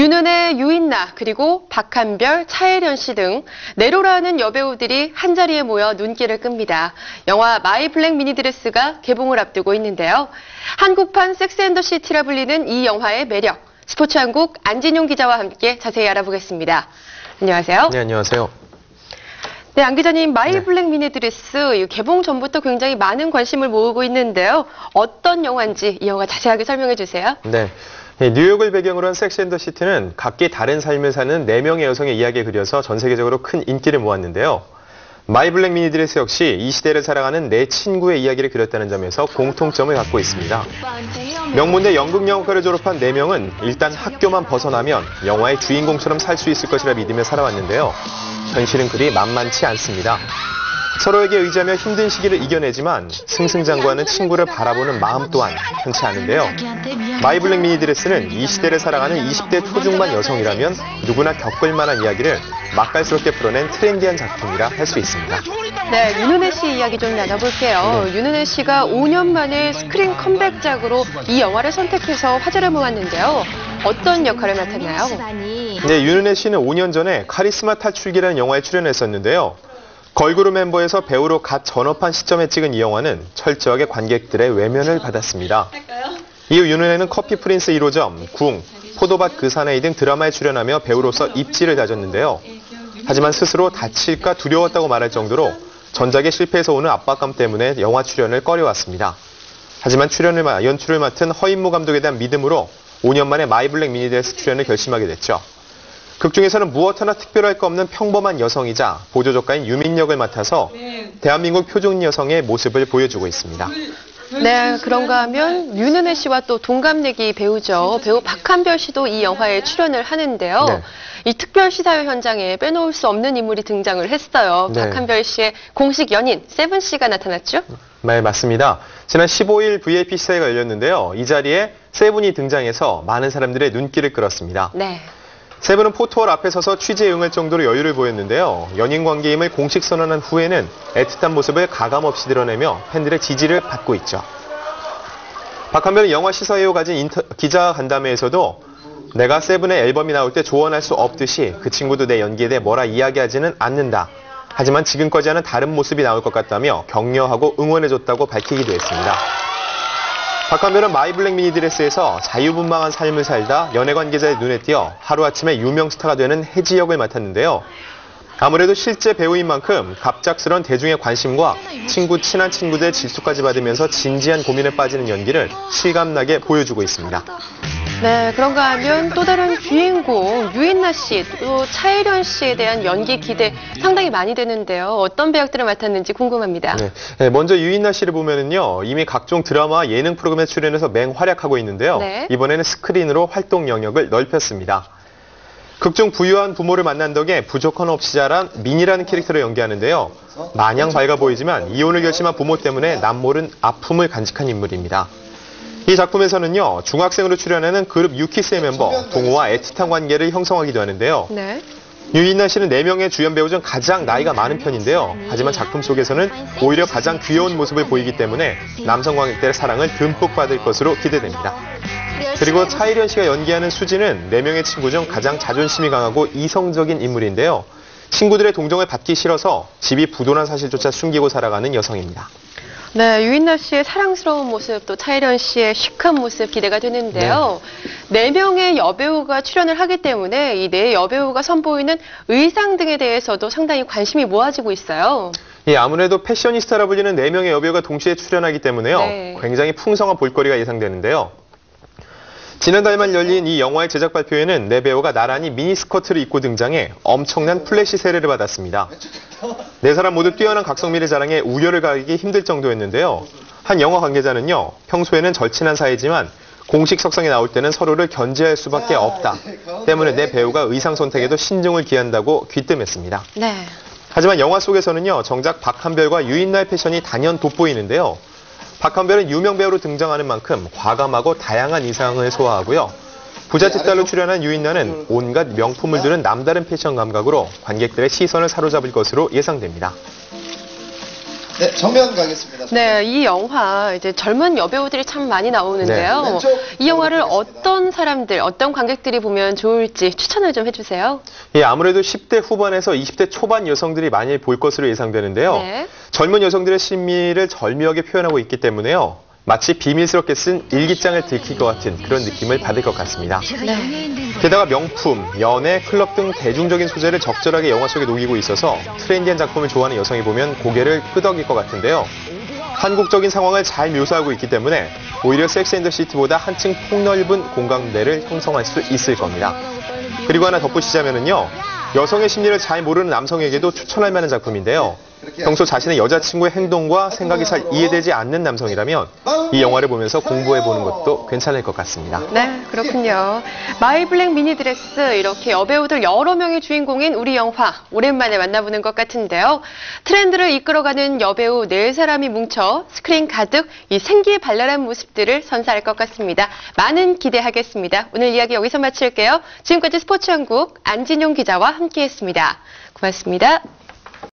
윤은혜, 유인나, 그리고 박한별, 차혜련 씨 등 네로라는 여배우들이 한자리에 모여 눈길을 끕니다. 영화 마이 블랙 미니드레스가 개봉을 앞두고 있는데요. 한국판 섹스앤더시티라 불리는 이 영화의 매력, 스포츠한국 안진용 기자와 함께 자세히 알아보겠습니다. 안녕하세요. 네, 안녕하세요. 네, 안 기자님, 마이 블랙 미니드레스 개봉 전부터 굉장히 많은 관심을 모으고 있는데요. 어떤 영화인지 이 영화 자세하게 설명해 주세요. 네. 뉴욕을 배경으로 한 섹스앤더시티는 각기 다른 삶을 사는 4명의 여성의 이야기에 그려서 전 세계적으로 큰 인기를 모았는데요. 마이 블랙 미니드레스 역시 이 시대를 살아가는 4친구의 이야기를 그렸다는 점에서 공통점을 갖고 있습니다. 명문대 연극영화과를 졸업한 4명은 일단 학교만 벗어나면 영화의 주인공처럼 살 수 있을 것이라 믿으며 살아왔는데요. 현실은 그리 만만치 않습니다. 서로에게 의지하며 힘든 시기를 이겨내지만 승승장구하는 친구를 바라보는 마음 또한 흔치 않은데요. 마이 블랙 미니드레스는 이 시대를 살아가는 20대 초중반 여성이라면 누구나 겪을 만한 이야기를 맛깔스럽게 풀어낸 트렌디한 작품이라 할 수 있습니다. 네, 윤은혜 씨 이야기 좀 나눠볼게요. 네. 윤은혜 씨가 5년 만에 스크린 컴백작으로 이 영화를 선택해서 화제를 모았는데요. 어떤 역할을 맡았나요? 네, 윤은혜 씨는 5년 전에 카리스마 탈출기라는 영화에 출연했었는데요. 걸그룹 멤버에서 배우로 갓 전업한 시점에 찍은 이 영화는 철저하게 관객들의 외면을 받았습니다. 이후 윤은혜는 커피 프린스 1호점, 궁, 포도밭 그 사나이 등 드라마에 출연하며 배우로서 입지를 다졌는데요. 하지만 스스로 다칠까 두려웠다고 말할 정도로 전작에 실패해서 오는 압박감 때문에 영화 출연을 꺼려왔습니다. 하지만 연출을 맡은 허인무 감독에 대한 믿음으로 5년 만에 마이 블랙 미니드레스 출연을 결심하게 됐죠. 극 중에서는 무엇 하나 특별할 거 없는 평범한 여성이자 보조작가인 유민 역을 맡아서 대한민국 표준 여성의 모습을 보여주고 있습니다. 네, 그런가 하면 윤은혜 씨와 또 동갑내기 배우죠. 배우 박한별 씨도 이 영화에 출연을 하는데요. 네. 이 특별 시사회 현장에 빼놓을 수 없는 인물이 등장을 했어요. 네. 박한별 씨의 공식 연인 세븐 씨가 나타났죠? 네, 맞습니다. 지난 15일 VIP 시사회가 열렸는데요. 이 자리에 세븐이 등장해서 많은 사람들의 눈길을 끌었습니다. 네. 세븐은 포토월 앞에 서서 취재에 응할 정도로 여유를 보였는데요. 연인 관계임을 공식 선언한 후에는 애틋한 모습을 가감없이 드러내며 팬들의 지지를 받고 있죠. 박한별은 영화 시사회에 가진 기자 간담회에서도 내가 세븐의 앨범이 나올 때 조언할 수 없듯이 그 친구도 내 연기에 대해 뭐라 이야기하지는 않는다. 하지만 지금까지와는 다른 모습이 나올 것 같다며 격려하고 응원해줬다고 밝히기도 했습니다. 박한별은 마이 블랙 미니드레스에서 자유분방한 삶을 살다 연예 관계자의 눈에 띄어 하루아침에 유명 스타가 되는 혜지 역을 맡았는데요. 아무래도 실제 배우인 만큼 갑작스런 대중의 관심과 친한 친구들의 질투까지 받으면서 진지한 고민에 빠지는 연기를 실감나게 보여주고 있습니다. 네, 그런가 하면 또 다른 주인공 유인나 씨, 또 차혜련 씨에 대한 연기 기대 상당히 많이 되는데요. 어떤 배역들을 맡았는지 궁금합니다. 네, 먼저 유인나 씨를 보면은요, 이미 각종 드라마, 예능 프로그램에 출연해서 맹활약하고 있는데요. 네. 이번에는 스크린으로 활동 영역을 넓혔습니다. 극중 부유한 부모를 만난 덕에 부족한 없이 자란 민이라는 캐릭터를 연기하는데요. 마냥 밝아 보이지만 이혼을 결심한 부모 때문에 남모른 아픔을 간직한 인물입니다. 이 작품에서는요, 중학생으로 출연하는 그룹 유키스의 멤버 동호와 애틋한 관계를 형성하기도 하는데요. 네. 유인나 씨는 4명의 주연 배우 중 가장 나이가 많은 편인데요. 하지만 작품 속에서는 오히려 가장 귀여운 모습을 보이기 때문에 남성 관객들의 사랑을 듬뿍 받을 것으로 기대됩니다. 그리고 차혜련 씨가 연기하는 수지는 4명의 친구 중 가장 자존심이 강하고 이성적인 인물인데요. 친구들의 동정을 받기 싫어서 집이 부도난 사실조차 숨기고 살아가는 여성입니다. 네, 유인나 씨의 사랑스러운 모습, 또 차혜련 씨의 시크한 모습 기대가 되는데요. 네 명의 여배우가 출연을 하기 때문에 이 4 여배우가 선보이는 의상 등에 대해서도 상당히 관심이 모아지고 있어요. 예, 아무래도 패셔니스타라 불리는 4명의 여배우가 동시에 출연하기 때문에요. 네. 굉장히 풍성한 볼거리가 예상되는데요. 지난달 말 열린 이 영화의 제작 발표에는 4배우가 나란히 미니스커트를 입고 등장해 엄청난 플래시 세례를 받았습니다. 4사람 모두 뛰어난 각성미를 자랑해 우열을 가리기 힘들 정도였는데요. 한 영화 관계자는요, 평소에는 절친한 사이지만 공식 석상에 나올 때는 서로를 견제할 수밖에 없다. 때문에 4배우가 의상 선택에도 신중을 기한다고 귀뜸했습니다. 네. 하지만 영화 속에서는요, 정작 박한별과 유인나의 패션이 단연 돋보이는데요. 박한별은 유명 배우로 등장하는 만큼 과감하고 다양한 의상을 소화하고요. 부잣집 딸로 출연한 유인나는 온갖 명품을 두른 남다른 패션 감각으로 관객들의 시선을 사로잡을 것으로 예상됩니다. 네, 정면 가겠습니다. 네, 이 영화 이제 젊은 여배우들이 참 많이 나오는데요. 네. 왼쪽 이 영화를 보겠습니다. 어떤 사람들, 어떤 관객들이 보면 좋을지 추천을 좀 해주세요. 예, 아무래도 10대 후반에서 20대 초반 여성들이 많이 볼 것으로 예상되는데요. 네. 젊은 여성들의 심리를 절묘하게 표현하고 있기 때문에요. 마치 비밀스럽게 쓴 일기장을 들킬 것 같은 그런 느낌을 받을 것 같습니다. 네. 게다가 명품, 연애, 클럽 등 대중적인 소재를 적절하게 영화 속에 녹이고 있어서 트렌디한 작품을 좋아하는 여성이 보면 고개를 끄덕일 것 같은데요. 한국적인 상황을 잘 묘사하고 있기 때문에 오히려 섹스 앤 더 시티보다 한층 폭넓은 공감대를 형성할 수 있을 겁니다. 그리고 하나 덧붙이자면요. 여성의 심리를 잘 모르는 남성에게도 추천할 만한 작품인데요. 평소 자신의 여자친구의 행동과 생각이 잘 이해되지 않는 남성이라면 이 영화를 보면서 공부해보는 것도 괜찮을 것 같습니다. 네, 그렇군요. 마이 블랙 미니 드레스, 이렇게 여배우들 여러 명의 주인공인 우리 영화, 오랜만에 만나보는 것 같은데요. 트렌드를 이끌어가는 여배우 4사람이 뭉쳐 스크린 가득 이 생기발랄한 모습들을 선사할 것 같습니다. 많은 기대하겠습니다. 오늘 이야기 여기서 마칠게요. 지금까지 스포츠연국 안진용 기자와 함께했습니다. 고맙습니다.